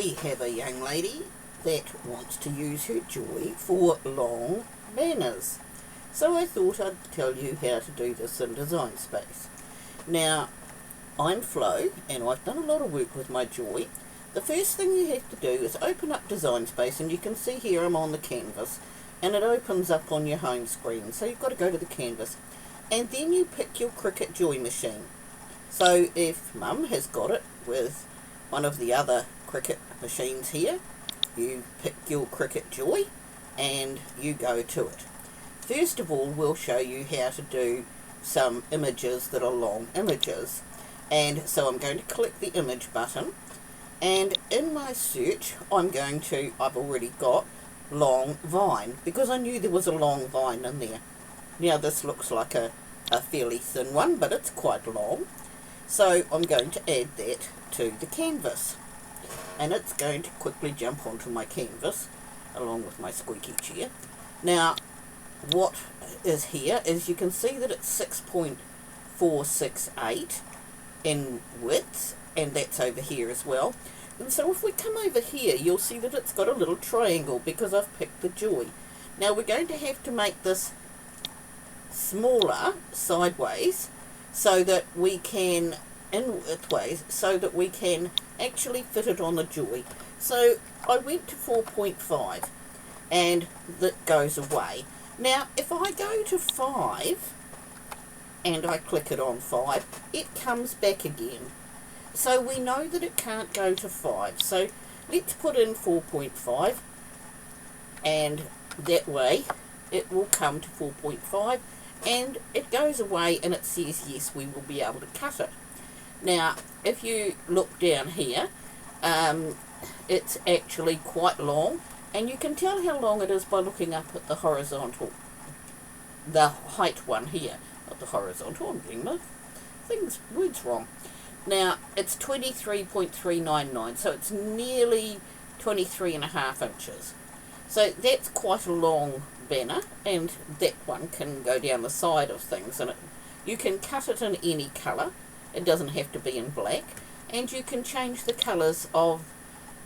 we have a young lady that wants to use her joy for long banners. So I thought I'd tell you how to do this in Design Space. Now, I'm Flo, and I've done a lot of work with my joy. The first thing you have to do is open up Design Space, and you can see here I'm on the canvas, and it opens up on your home screen. So you've got to go to the canvas, and then you pick your Cricut Joy machine. So if Mum has got it with one of the other Cricut machines here, you pick your Cricut Joy and you go to it. First of all, we'll show you how to do some images that are long images. And so I'm going to click the image button, and in my search I've already got long vine, because I knew there was a long vine in there. Now this looks like a fairly thin one, but it's quite long. So I'm going to add that to the canvas, and it's going to quickly jump onto my canvas along with my squeaky chair. Now what is here is you can see that it's 6.468 in width, and that's over here as well. And so if we come over here, you'll see that it's got a little triangle because I've picked the joy. Now we're going to have to make this smaller sideways so that we can, in widthways, so that we can actually fit it on the joy. So I went to 4.5 and that goes away. Now if I go to 5 and I click it on 5, it comes back again. So we know that it can't go to 5. So let's put in 4.5, and that way it will come to 4.5, and it goes away and it says yes, we will be able to cut it. Now if you look down here, it's actually quite long, and you can tell how long it is by looking up at the horizontal, the height one here, not the horizontal. I'm getting my words wrong. Now it's 23.399, so it's nearly 23.5 inches. So that's quite a long banner, and that one can go down the side of things, and you can cut it in any colour. It doesn't have to be in black, and you can change the colours of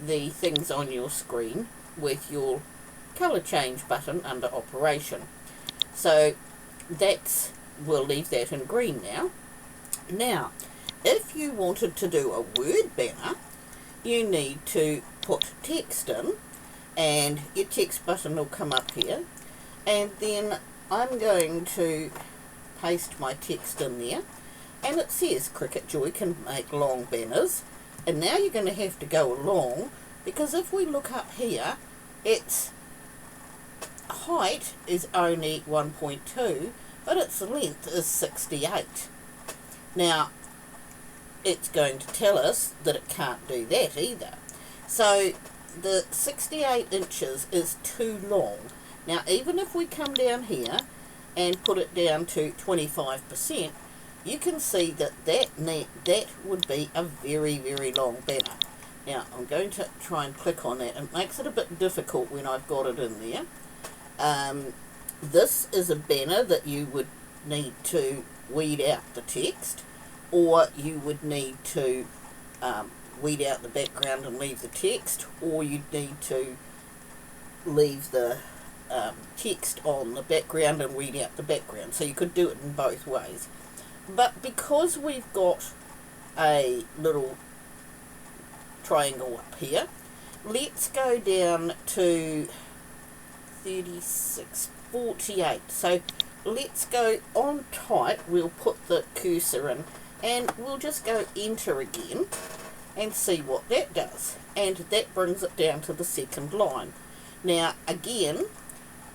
the things on your screen with your colour change button under operation. So we'll leave that in green now. Now if you wanted to do a word banner, you need to put text in, and your text button will come up here, and then I'm going to paste my text in there, and it says Cricut Joy can make long banners. And now you're going to have to go along, because if we look up here, its height is only 1.2, but its length is 68. Now it's going to tell us that it can't do that either. So the 68 inches is too long. Now even if we come down here and put it down to 25%, you can see that that would be a very, very long banner. Now I'm going to try and click on that. It makes it a bit difficult when I've got it in there. This is a banner that you would need to weed out the text, or you would need to weed out the background and leave the text, or you'd need to leave the text on the background and weed out the background. So you could do it in both ways. But because we've got a little triangle up here, let's go down to 36.48. So let's go on type, we'll put the cursor in, and we'll just go enter again and see what that does, and that brings it down to the second line. Now again,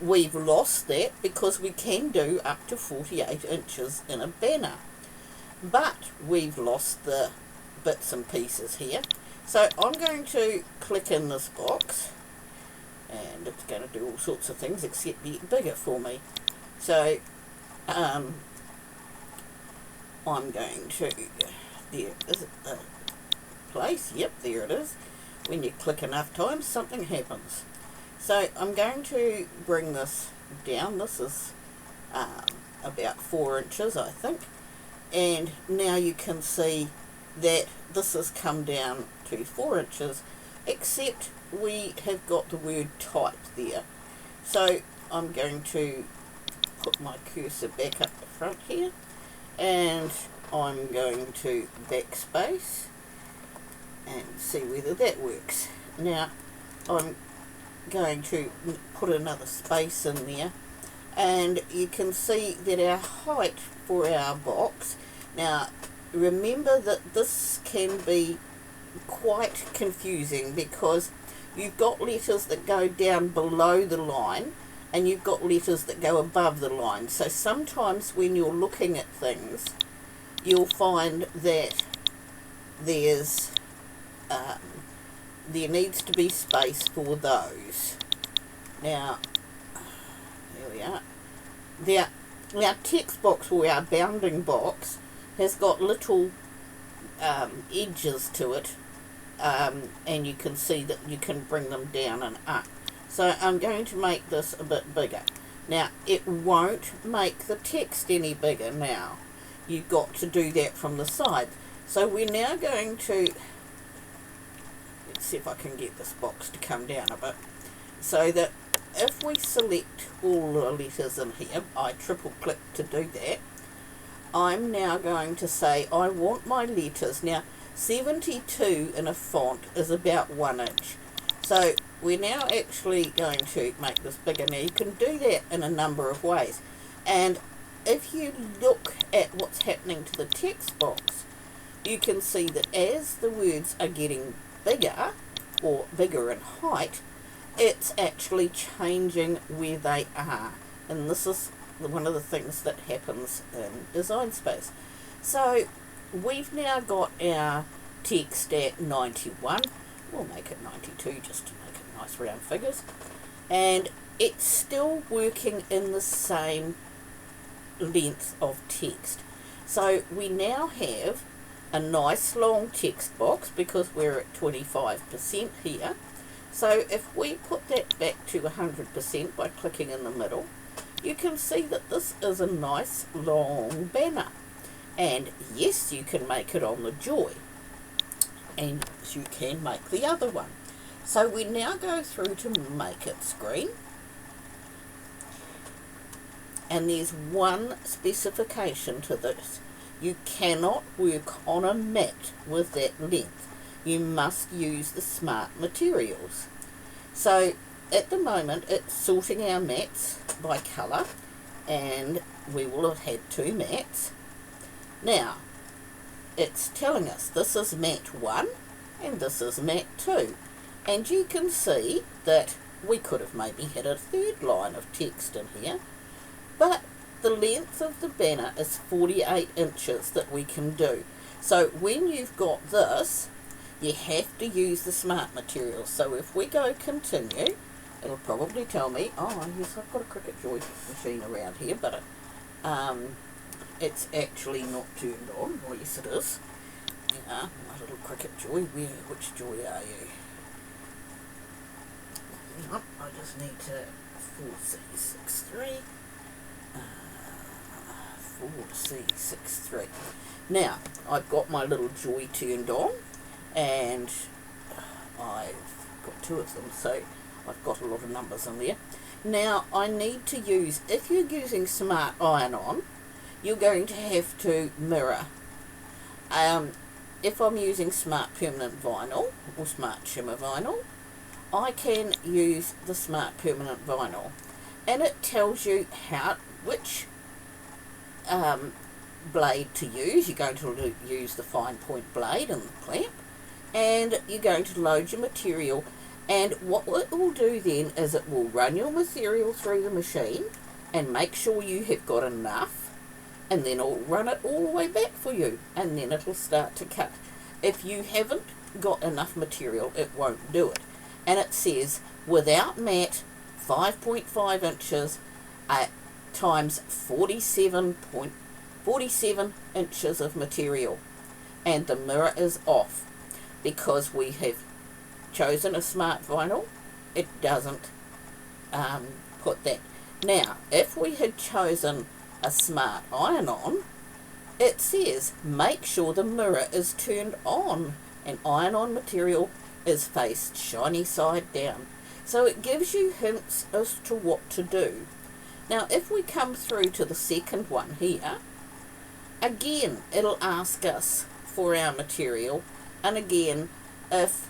we've lost that because we can do up to 48 inches in a banner, but we've lost the bits and pieces here. So I'm going to click in this box, and it's going to do all sorts of things except get bigger for me. So I'm going to, there is a place, yep, there it is. When you click enough times, something happens. So I'm going to bring this down. This is about 4 inches, I think, and now you can see that this has come down to 4 inches, except we have got the word type there. So I'm going to put my cursor back up the front here, and I'm going to backspace and see whether that works. Now I'm going to put another space in there, and you can see that our height for our box, now remember that this can be quite confusing because you've got letters that go down below the line and you've got letters that go above the line. So sometimes when you're looking at things, you'll find that there needs to be space for those. Now, there we are. Our text box, or our bounding box, has got little edges to it, and you can see that you can bring them down and up. So I'm going to make this a bit bigger. Now, it won't make the text any bigger now. You've got to do that from the side. So we're now going to, let's see if I can get this box to come down a bit, so that if we select all the letters in here, I triple click to do that. I'm now going to say I want my letters. Now 72 in a font is about 1 inch. So we're now actually going to make this bigger. Now you can do that in a number of ways. And if you look at what's happening to the text box, you can see that as the words are getting bigger, or bigger in height, it's actually changing where they are. And this is one of the things that happens in Design Space. So we've now got our text at 91. We'll make it 92 just to make it nice round figures. And it's still working in the same length of text. So we now have a nice long text box because we're at 25% here. So if we put that back to 100% by clicking in the middle, you can see that this is a nice long banner. And yes, you can make it on the joy, and you can make the other one. So we now go through to make it screen, and there's one specification to this: you cannot work on a mat with that length. You must use the smart materials. So at the moment it's sorting our mats by colour, and we will have had 2 mats. Now it's telling us this is mat 1 and this is mat 2, and you can see that we could have maybe had a 3rd line of text in here, but the length of the banner is 48 inches that we can do. So when you've got this, you have to use the smart materials. So if we go continue, it'll probably tell me, oh yes, I've got a Cricut Joy machine around here, but it's actually not turned on. Well, yes it is. Yeah, my little Cricut Joy. Which Joy are you? Nope, I just need to 4C63. 4C63. Now I've got my little Joy turned on, and I've got 2 of them, so I've got a lot of numbers in there. Now I need to use, if you're using Smart Iron-On, you're going to have to mirror. If I'm using Smart Permanent Vinyl or Smart Shimmer Vinyl, I can use the Smart Permanent Vinyl, and it tells you which blade to use. You're going to use the fine point blade and the clamp, and you're going to load your material, and what it will do then is it will run your material through the machine and make sure you have got enough, and then it'll run it all the way back for you, and then it'll start to cut. If you haven't got enough material, it won't do it. And it says without mat 5.5 inches times 47 inches of material, and the mirror is off because we have chosen a smart vinyl. It doesn't put that. Now if we had chosen a smart iron-on, it says make sure the mirror is turned on, and iron-on material is faced shiny side down. So it gives you hints as to what to do. Now if we come through to the second one here, again it'll ask us for our material, and again if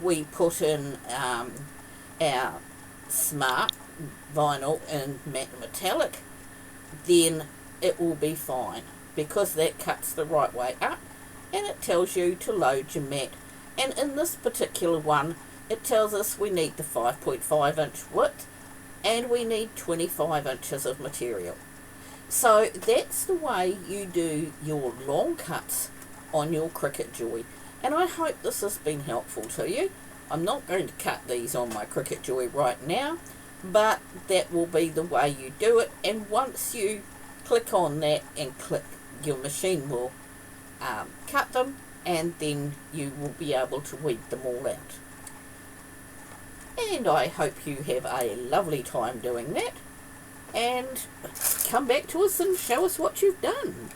we put in our smart vinyl in matte metallic, then it will be fine, because that cuts the right way up and it tells you to load your mat. And in this particular one, it tells us we need the 5.5 inch width and we need 25 inches of material. So that's the way you do your long cuts on your Cricut Joy, and I hope this has been helpful to you. I'm not going to cut these on my Cricut Joy right now, but that will be the way you do it, and once you click on that and click, your machine will cut them, and then you will be able to weed them all out. And I hope you have a lovely time doing that, and come back to us and show us what you've done.